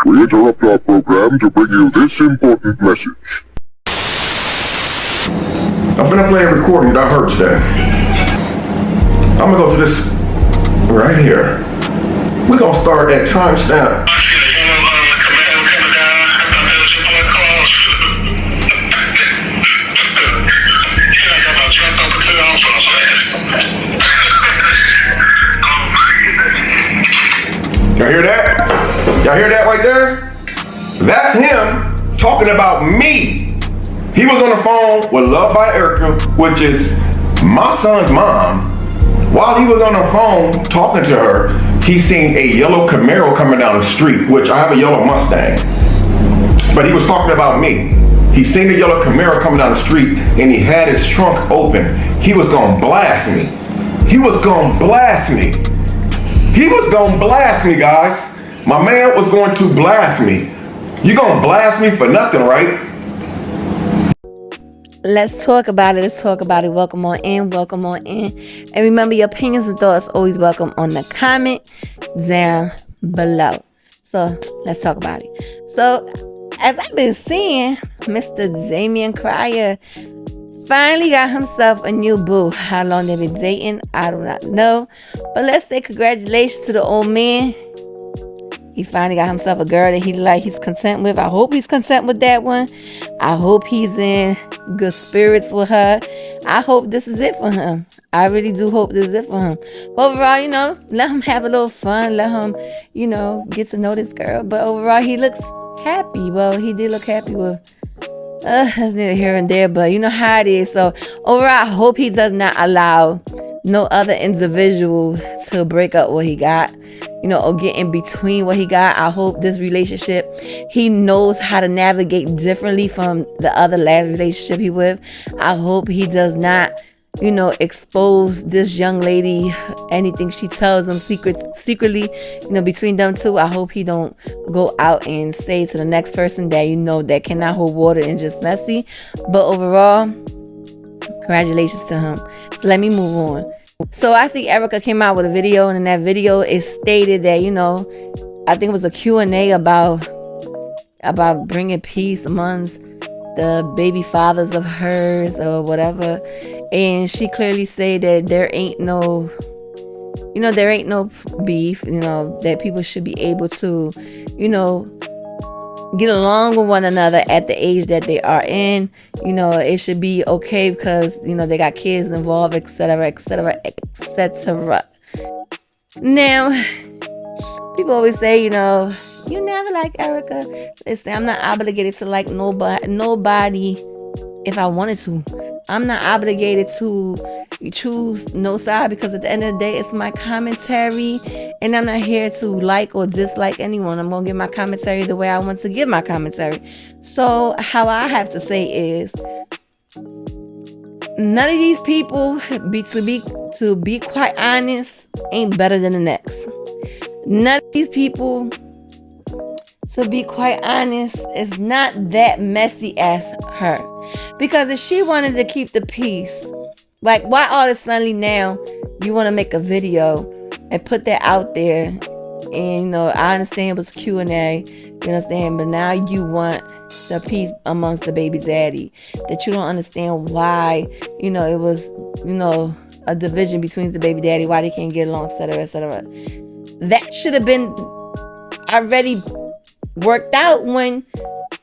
We interrupt our program to bring you this important message. I'm finna play a recording that I heard today. I'm gonna go to this right here. We're gonna start at timestamp. Y'all hear that? Y'all hear that right there? That's him talking about me. He was on the phone with Love by Erica, which is my son's mom. While he was on the phone talking to her, he seen a yellow Camaro coming down the street, which I have a yellow Mustang. But he was talking about me. He seen the yellow Camaro coming down the street and he had his trunk open. He was gonna blast me. He was gonna blast me. He was gonna blast me, guys. My man was going to blast me. You gonna blast me for nothing, right? Let's talk about it. Let's talk about it. Welcome on in. Welcome on in. And remember, your opinions and thoughts always welcome on the comment down below. So let's talk about it. So as I've been seeing, Mr. Damian Cryer finally got himself a new boo. How long they've been dating, I do not know. But let's say congratulations to the old man. He finally got himself a girl that he's content with. I hope he's content with that one. I hope he's in good spirits with her. I hope this is it for him. I really do hope this is it for him. But overall, let him have a little fun. Let him, get to know this girl. But overall, he looks happy. Well, he did look happy with that's neither here and there, but you know how it is. So overall, I hope he does not allow no other individual to break up what he got, or get in between what he got. I hope this relationship, he knows how to navigate differently from the other last relationship he with. I hope he does not, expose this young lady, anything she tells him secretly, between them two. I hope he don't go out and say to the next person that, that cannot hold water and just messy. But overall, congratulations to him. So let me move on. So I see Erica came out with a video, and in that video it stated that, I think it was a Q&A about bringing peace amongst the baby fathers of hers or whatever. And she clearly said that there ain't no beef, that people should be able to, get along with one another at the age that they are in. It should be okay because, they got kids involved, etc., etc., etc. Now, people always say, you never like Erica. They say I'm not obligated to like nobody if I wanted to. I'm not obligated to choose no side because at the end of the day, it's my commentary and I'm not here to like or dislike anyone. I'm going to give my commentary the way I want to give my commentary. So how I have to say is none of these people, to be quite honest, ain't better than the next. None of these people, to be quite honest, is not that messy as her. Because if she wanted to keep the peace, like why all of a sudden now you want to make a video and put that out there? And I understand it was Q&A, you understand, but now you want the peace amongst the baby daddy. That you don't understand why, it was, a division between the baby daddy, why they can't get along, etc., etc. That should have been already worked out when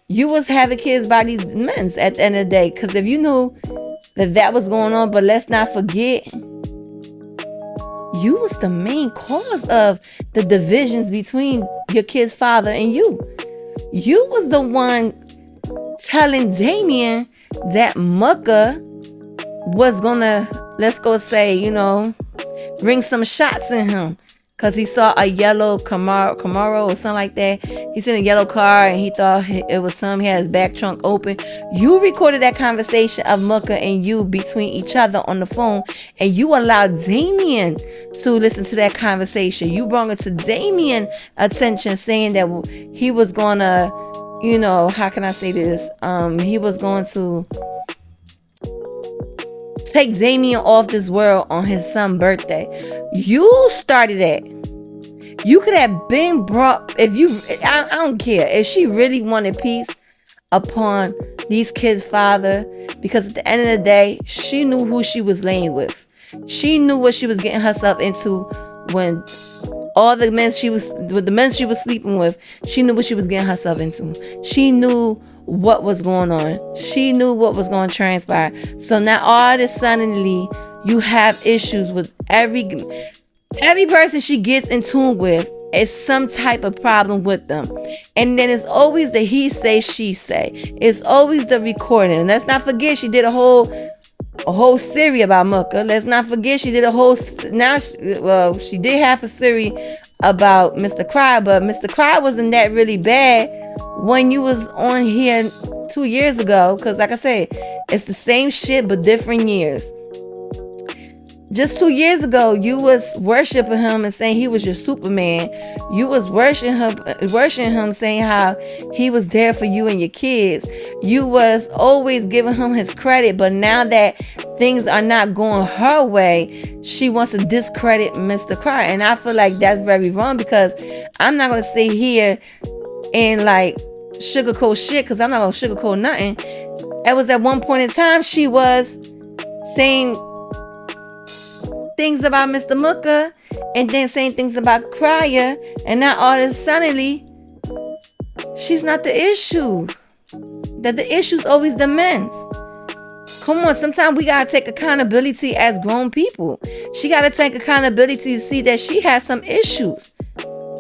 you was having kids by these men at the end of the day. Because if you knew that was going on, but let's not forget, you was the main cause of the divisions between your kid's father and you. You was the one telling Damian that Mucka was gonna, let's go say, bring some shots in him. Because he saw a yellow Camaro or something like that. He's in a yellow car and he thought it was him. He had his back trunk open. You recorded that conversation of Mucka and you between each other on the phone. And you allowed Damian to listen to that conversation. You brought it to Damian's attention saying that he was going to, how can I say this? He was going to take Damian off this world on his son's birthday. You started that. You could have been brought, if you, I don't care, if she really wanted peace upon these kids' father, because at the end of the day, she knew who she was laying with. She knew what she was getting herself into when all the men she was, with the men she was sleeping with, she knew what she was getting herself into. She knew what was going on. She knew what was going to transpire. So now all of a suddenly, you have issues with every person she gets in tune with is some type of problem with them. And then it's always the he say, she say. It's always the recording. And let's not forget she did a whole series about Mooka. Let's not forget she did she did have a series about Mr. Cry, but Mr. Cry wasn't that really bad when you was on here 2 years ago. Because like I said, it's the same shit but different years. Just 2 years ago, you was worshiping him and saying he was your Superman. You was worshiping him, saying how he was there for you and your kids. You was always giving him his credit. But now that things are not going her way, she wants to discredit Mr. Cry. And I feel like that's very wrong, because I'm not going to sit here and like sugarcoat shit, because I'm not going to sugarcoat nothing. It was at one point in time she was saying things about Mr. Mooka and then saying things about Crier, and now all of a suddenly she's not the issue. That the issue's always the men's. Come on, sometimes we gotta take accountability as grown people. She gotta take accountability to see that she has some issues.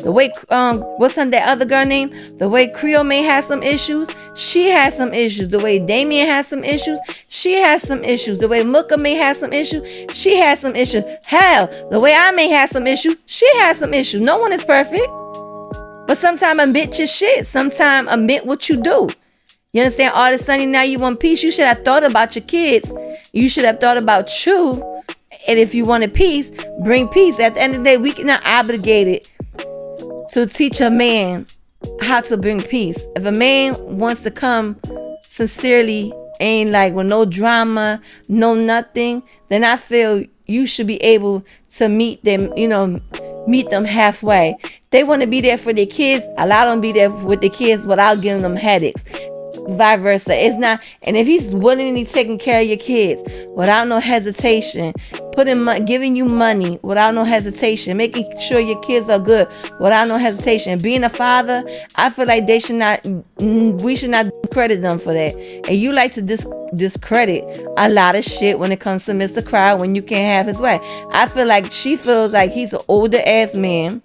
The way what's that other girl name? The way Creole may have some issues, she has some issues. The way Damien has some issues, she has some issues. The way Mooka may have some issues, she has some issues. Hell, the way I may have some issues, she has some issues. No one is perfect. But sometimes admit your shit. Sometimes admit what you do. You understand? All of a sudden now you want peace. You should have thought about your kids. You should have thought about you. And if you wanted peace, bring peace. At the end of the day, we cannot obligate it to teach a man how to bring peace. If a man wants to come sincerely, ain't like with no drama, no nothing, then I feel you should be able to meet them, meet them halfway. If they want to be there for their kids, allow them to be there with their kids without giving them headaches. Vice versa. It's not, and if he's willingly taking care of your kids without no hesitation, giving you money without no hesitation, making sure your kids are good without no hesitation, being a father, I feel like we should not credit them for that. And you like to discredit a lot of shit when it comes to Mr. Cry when you can't have his way. I feel like she feels like he's an older ass man,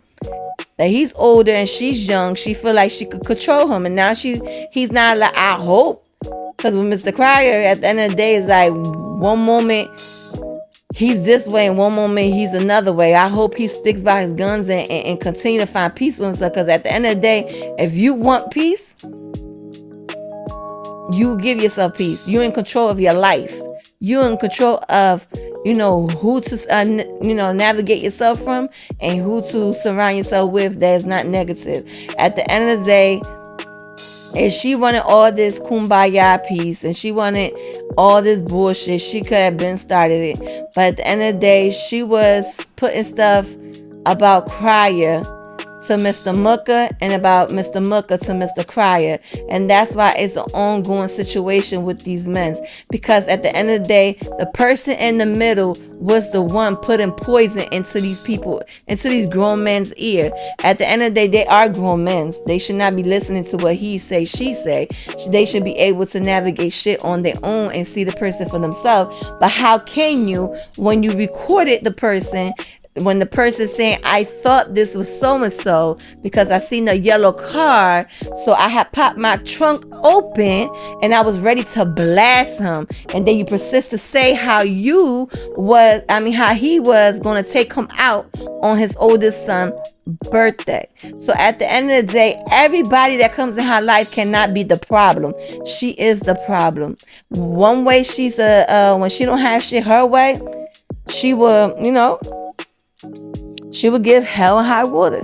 that he's older and she's young. She feel like she could control him, and now he's not like, I hope, because with Mr. Crier, at the end of the day, it's like one moment he's this way and one moment he's another way. I hope he sticks by his guns and continue to find peace with himself, because at the end of the day, if you want peace, you give yourself peace. You're in control of your life. You're in control of who to navigate yourself from and who to surround yourself with that is not negative. At the end of the day, if she wanted all this kumbaya peace and she wanted all this bullshit, she could have been started it. But at the end of the day, she was putting stuff about Crier to Mr. Mooka and about Mr. Mooka to Mr. Crier. And that's why it's an ongoing situation with these men. Because at the end of the day, the person in the middle was the one putting poison into these people, into these grown men's ear. At the end of the day, they are grown men. They should not be listening to what he say, she say. They should be able to navigate shit on their own and see the person for themselves. But how can you, when you recorded the person, when the person saying, I thought this was so-and-so because I seen a yellow car, so I had popped my trunk open and I was ready to blast him. And then you persist to say how he was going to take him out on his oldest son's birthday. So at the end of the day, everybody that comes in her life cannot be the problem. She is the problem. One way she's when she don't have shit her way, she will, she would give hell and high water.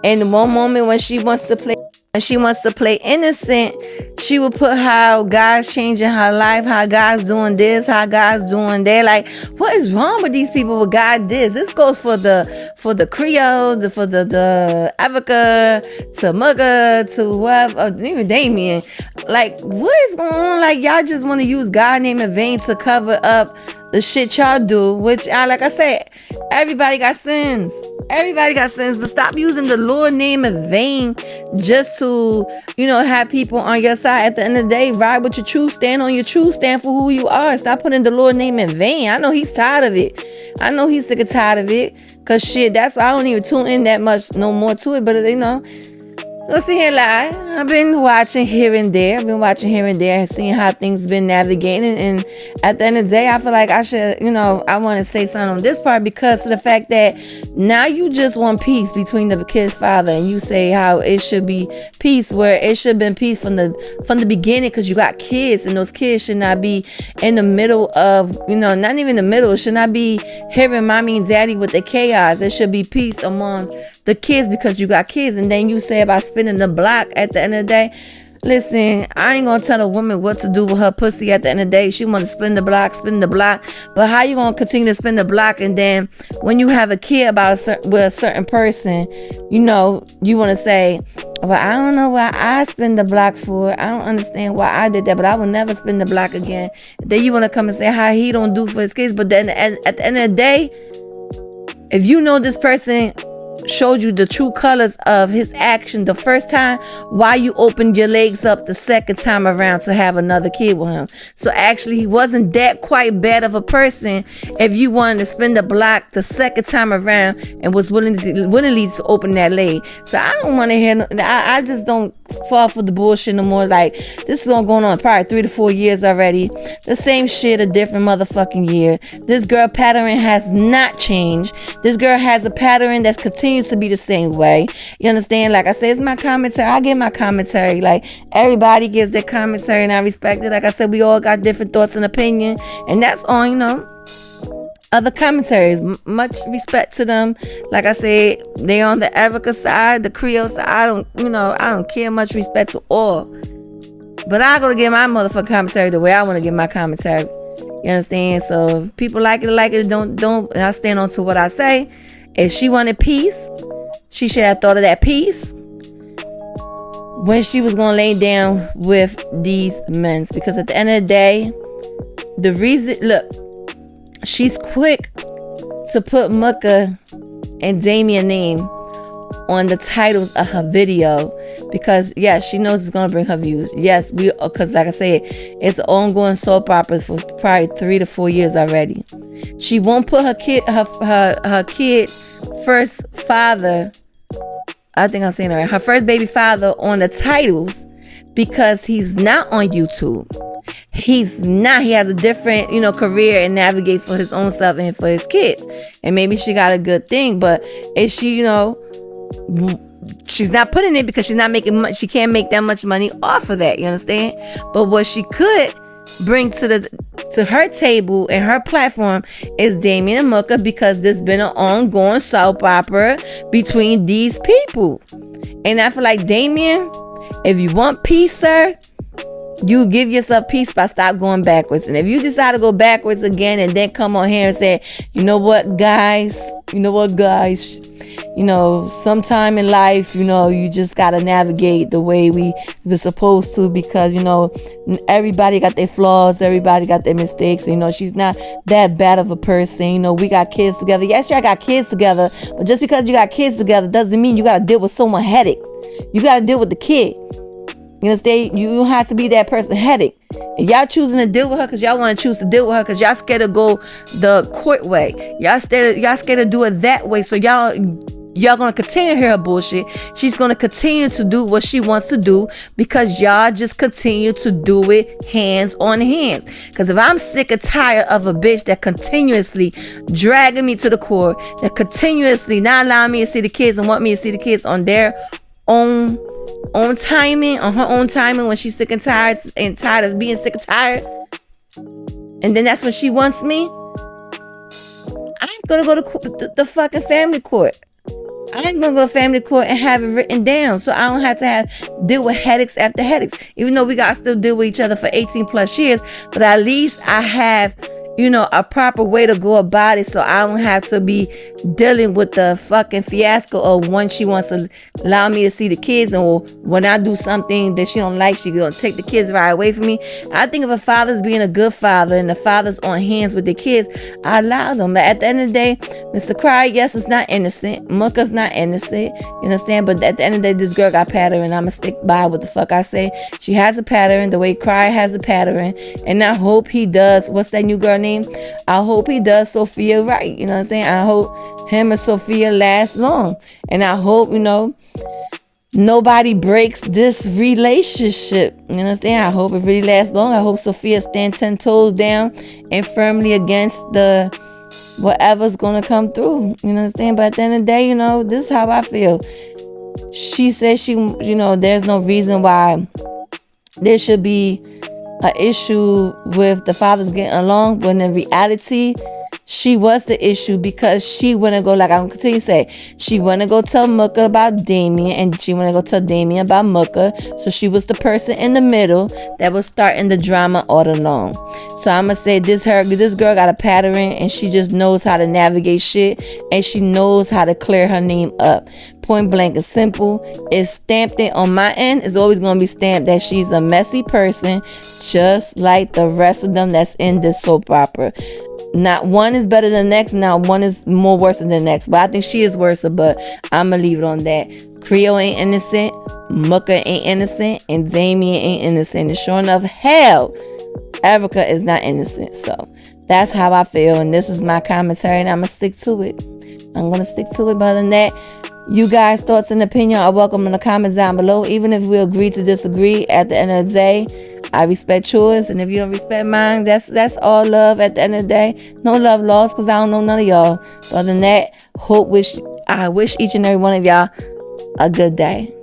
And one moment when she wants to play she wants to play innocent, she will put how God's changing her life, how God's doing this, how God's doing that. Like, what is wrong with these people with God this? This goes for the Creole, for the Erica, to Mugga, to whoever, even Damien. Like, what is going on? Like, y'all just want to use God's name in vain to cover up the shit y'all do, which, like I said, everybody got sins. Everybody got sins, but stop using the Lord name in vain just to, have people on your side. At the end of the day, ride with your truth, stand on your truth, stand for who you are. Stop putting the Lord name in vain. I know he's tired of it. I know he's sick and tired of it. Cause shit, that's why I don't even tune in that much no more to it. But go see here lie. I've been watching here and there. And seeing how things been navigating. And at the end of the day, I feel like I should, I want to say something on this part because of the fact that now you just want peace between the kid's father, and you say how it should be peace where it should have been peace from the beginning, because you got kids, and those kids should not be in the middle of, not even the middle. It should not be hearing mommy and daddy with the chaos. It should be peace amongst the kids because you got kids. And then you say about spinning the block at the end of the day. Listen, I ain't gonna tell a woman what to do with her pussy at the end of the day. She want to spin the block. But how you gonna continue to spin the block, and then when you have a kid with a certain person, you want to say, well, I don't know why I spin the block for. I don't understand why I did that, but I will never spin the block again. Then you want to come and say how he don't do for his kids. But then at the end of the day, if you know this person showed you the true colors of his action the first time, why you opened your legs up the second time around to have another kid with him? So actually he wasn't that quite bad of a person if you wanted to spin the block the second time around and was willingly to open that leg. So I don't want to hear, I just don't fall for the bullshit no more. Like, this is going on probably 3 to 4 years already. The same shit, a different motherfucking year. This girl pattern has not changed. This girl has a pattern that's continues to be the same way. You understand? Like I said, it's my commentary. I give my commentary. Like, everybody gives their commentary, and I respect it. Like I said, we all got different thoughts and opinion, and that's on, other commentaries. Much respect to them. Like I said, they on the Erica side, the Creole side. I don't care. Much respect to all. But I gotta give my motherfucking commentary the way I want to give my commentary. You understand? So if people like it, don't. And I stand on to what I say. If she wanted peace, she should have thought of that peace when she was going to lay down with these men. Because at the end of the day, the reason, look, she's quick to put Mugga and Damien's name on the titles of her video because, yes, she knows it's going to bring her views. Yes, because like I said, it's ongoing soap operas for probably 3 to 4 years already. She won't put her kid first father, I think I'm saying it right, her first baby father on the titles because he's not on YouTube. He's not. He has a different, career and navigate for his own self and for his kids. And maybe she got a good thing, but is she, she's not putting it because she's not making much. She can't make that much money off of that. You understand? But what she could bring to her table and her platform is Damien and Mugga, because there's been an ongoing soap opera between these people. And I feel like, Damien, if you want peace, sir, you give yourself peace by stop going backwards. And if you decide to go backwards again and then come on here and say, you know what, guys, sometime in life, you just got to navigate the way we were supposed to, because, everybody got their flaws, everybody got their mistakes. She's not that bad of a person. We got kids together. Yes, y'all got kids together, but just because you got kids together doesn't mean you got to deal with so much headaches. You got to deal with the kid. You understand? You don't have to be that person headache. If y'all choosing to deal with her because y'all want to choose to deal with her because y'all scared to go the court way. Y'all scared to do it that way. So y'all gonna continue to hear her bullshit. She's gonna continue to do what she wants to do because y'all just continue to do it hands on hands. Because if I'm sick and tired of a bitch that continuously dragging me to the court, that continuously not allowing me to see the kids and want me to see the kids on their own timing, on her own timing, when she's sick and tired of being sick and tired, and then that's when she wants me, I'm gonna go to the fucking family court. I ain't gonna go to family court and have it written down, so I don't have to deal with headaches after headaches. Even though we gotta still deal with each other for 18 plus years, but at least I have, a proper way to go about it, so I don't have to be dealing with the fucking fiasco of when she wants to allow me to see the kids, or when I do something that she don't like, she gonna take the kids right away from me. I think if a father's being a good father and the father's on hands with the kids, I allow them. But at the end of the day, Mr. Cry, yes, it's not innocent. Mucka's not innocent. You understand? But at the end of the day, this girl got pattern. I'ma stick by what the fuck I say. She has a pattern, the way Cry has a pattern. And I hope he does. What's that new girl name? I hope he does Sophia right. You know what I'm saying? I hope him and Sophia last long. And I hope, nobody breaks this relationship. You understand? I hope it really lasts long. I hope Sophia stands 10 toes down and firmly against the whatever's gonna come through. You understand? But at the end of the day, this is how I feel. She says there's no reason why there should be an issue with the fathers getting along, when in reality she was the issue, because she wouldn't go, like I'm continue to say, she wouldn't go tell Mucka about Damien, and she wouldn't go tell Damien about Mucka. So she was the person in the middle that was starting the drama all along. So I'm gonna say this girl got a pattern, and she just knows how to navigate shit, and she knows how to clear her name up. Point blank and simple. It's stamped it on my end. It's always going to be stamped that she's a messy person, just like the rest of them that's in this soap opera. Not one is better than the next. Not one is more worse than the next. But I think she is worse. But I'm going to leave it on that. Creole ain't innocent. Mucka ain't innocent. And Damien ain't innocent. And sure enough, hell, Erica is not innocent. So that's how I feel. And this is my commentary. And I'm going to stick to it. I'm going to stick to it. But other than that, you guys' thoughts and opinion are welcome in the comments down below. Even if we agree to disagree, at the end of the day, I respect yours. And if you don't respect mine, that's all love at the end of the day. No love lost, because I don't know none of y'all. But other than that, I wish each and every one of y'all a good day.